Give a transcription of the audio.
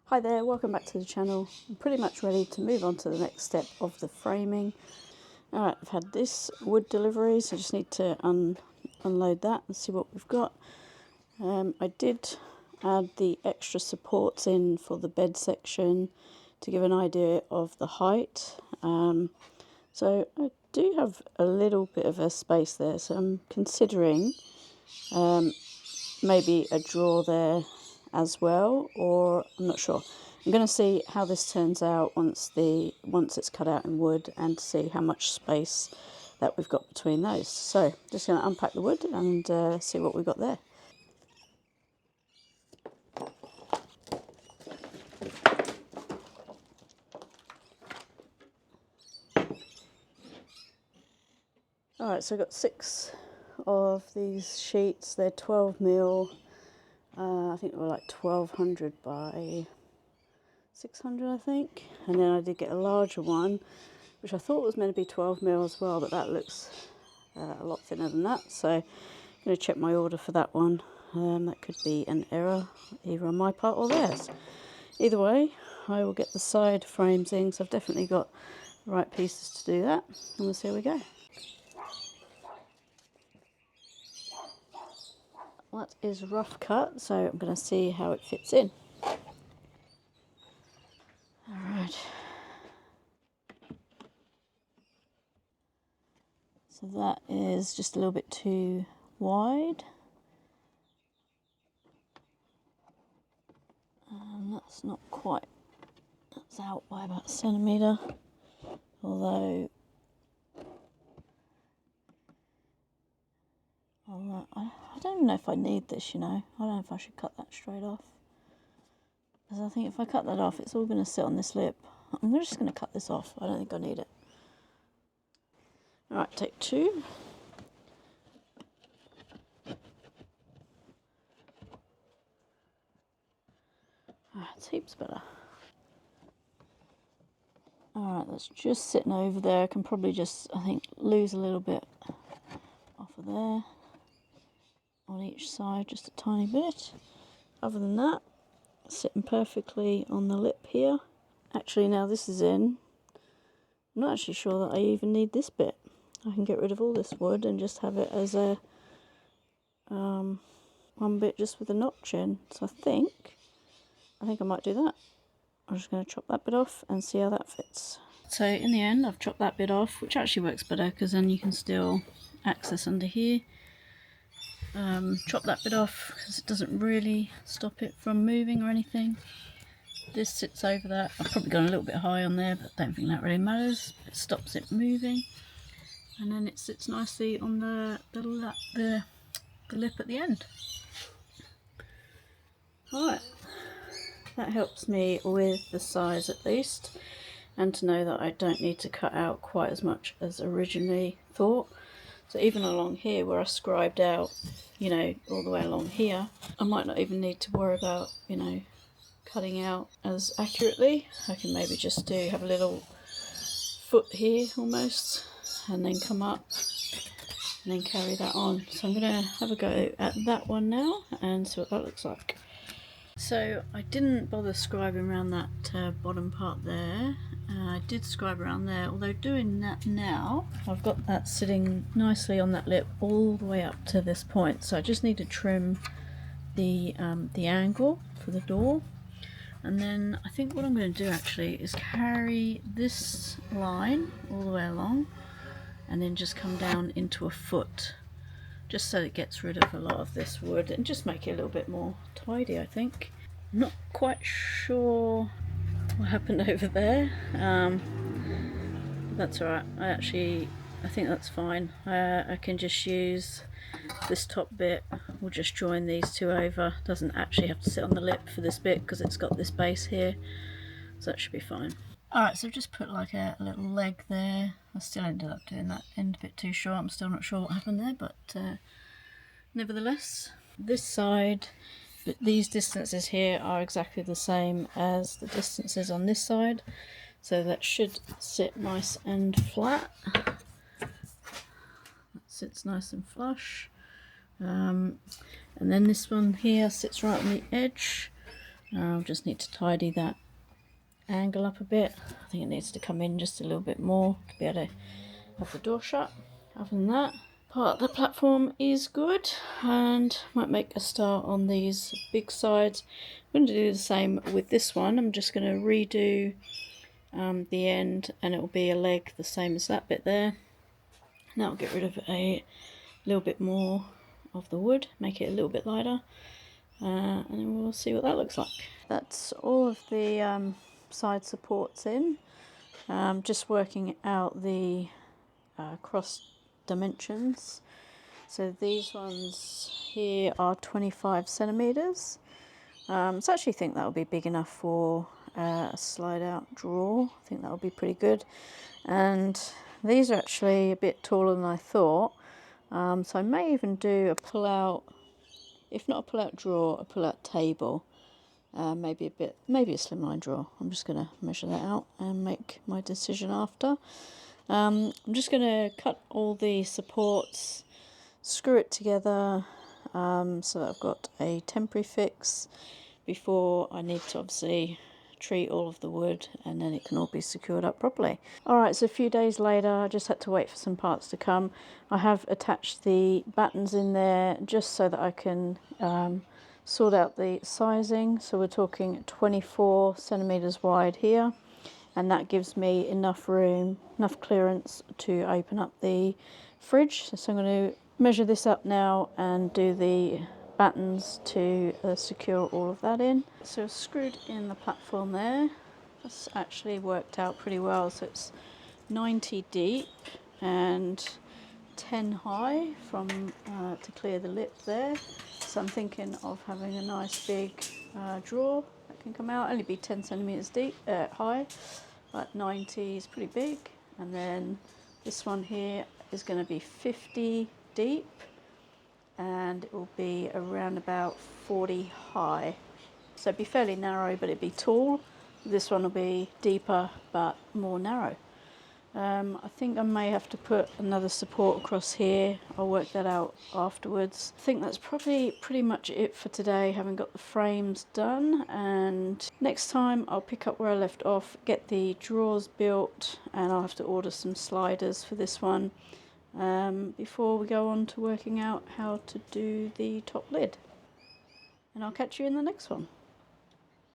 Hi there, welcome back to the channel. I'm pretty much ready to move on to the next step of the framing. Alright, I've had this wood delivery, so I just need to unload that and see what we've got. I did add the extra supports in for the bed section to give an idea of the height. So I do have a little bit of a space there, so I'm considering maybe a drawer there as well, or I'm not sure. I'm going to see how this turns out once it's cut out in wood, and see how much space that we've got between those. So just going to unpack the wood and see what we've got there. Alright, so I've got 6 of these sheets. They're 12mm. I think they were like 1200 by 600, I think. And then I did get a larger one, which I thought was meant to be 12mm as well, but that looks a lot thinner than that. So I'm going to check my order for that one. That could be an error, either on my part or theirs. Either way, I will get the side frames in, so I've definitely got the right pieces to do that. And we'll see how we go. That is rough cut, so I'm going to see how it fits in. Alright. So that is just a little bit too wide. And that's not quite, that's out by about a centimetre. Although, I don't even know if I need this, you know. I don't know if I should cut that straight off. Because I think if I cut that off, it's all going to sit on this lip. I'm just going to cut this off. I don't think I need it. Alright, take 2. It's heaps better. Alright, that's just sitting over there. I can probably just, I think, lose a little bit off of there. On each side, just a tiny bit. Other than that, sitting perfectly on the lip here. Actually, now this is in, I'm not actually sure that I even need this bit. I can get rid of all this wood and just have it as a one bit just with a notch in. So I think I might do that. I'm just going to chop that bit off and see how that fits. So in the end, I've chopped that bit off, which actually works better because then you can still access under here. Chop that bit off because it doesn't really stop it from moving or anything. This sits over that. I've probably gone a little bit high on there, but I don't think that really matters. It stops it moving, and then it sits nicely on the lip at the end. Alright, that helps me with the size at least, and to know that I don't need to cut out quite as much as originally thought. So even along here where I scribed out, you know, all the way along here, I might not even need to worry about, you know, cutting out as accurately. I can maybe just have a little foot here almost, and then come up and then carry that on. So I'm going to have a go at that one now and see what that looks like. So I didn't bother scribing around that bottom part there. I did scribe around there, although doing that now, I've got that sitting nicely on that lip all the way up to this point. So I just need to trim the angle for the door. And then I think what I'm going to do actually is carry this line all the way along and then just come down into a foot, just so it gets rid of a lot of this wood and just make it a little bit more tidy, I think. I'm not quite sure what happened over there. That's alright. I think that's fine. I can just use this top bit. We'll just join these two over. Doesn't actually have to sit on the lip for this bit because it's got this base here, so that should be fine. Alright, so I've just put like a little leg there. I still ended up doing that end a bit too short. I'm still not sure what happened there, but nevertheless, this side, these distances here are exactly the same as the distances on this side, so that should sit nice and flat. That sits nice and flush. And then this one here sits right on the edge, Just need to tidy that angle up a bit. I think it needs to come in just a little bit more to be able to have the door shut. Other than that, part of the platform is good, and might make a start on these big sides. I'm going to do the same with this one. I'm just going to redo the end, and it will be a leg the same as that bit there. Now I'll get rid of a little bit more of the wood, make it a little bit lighter, and then we'll see what that looks like. That's all of the side supports in. Just working out the cross dimensions. So these ones here are 25 centimeters. So I actually think that will be big enough for a slide out drawer. I think that will be pretty good. And these are actually a bit taller than I thought. So I may even do a pull out, if not a pull out drawer, a pull out table. Maybe a slimline drawer. I'm just going to measure that out and make my decision after. I'm just going to cut all the supports, screw it together, so that I've got a temporary fix before I need to obviously treat all of the wood, and then it can all be secured up properly. Alright, so a few days later, I just had to wait for some parts to come. I have attached the battens in there just so that I can sort out the sizing. So we're talking 24 centimeters wide here, and that gives me enough room, enough clearance to open up the fridge. So I'm going to measure this up now and do the battens to secure all of that in. So I've screwed in the platform there. That's actually worked out pretty well. So it's 90 deep and 10 high from to clear the lip there. So I'm thinking of having a nice big drawer that can come out, only be 10 centimeters deep, high, but 90 is pretty big. And then this one here is going to be 50 deep, and it will be around about 40 high. So it'd be fairly narrow, but it'd be tall. This one will be deeper, but more narrow. I think I may have to put another support across here. I'll work that out afterwards. I think that's probably pretty much it for today, having got the frames done. And next time I'll pick up where I left off, get the drawers built, and I'll have to order some sliders for this one before we go on to working out how to do the top lid. And I'll catch you in the next one.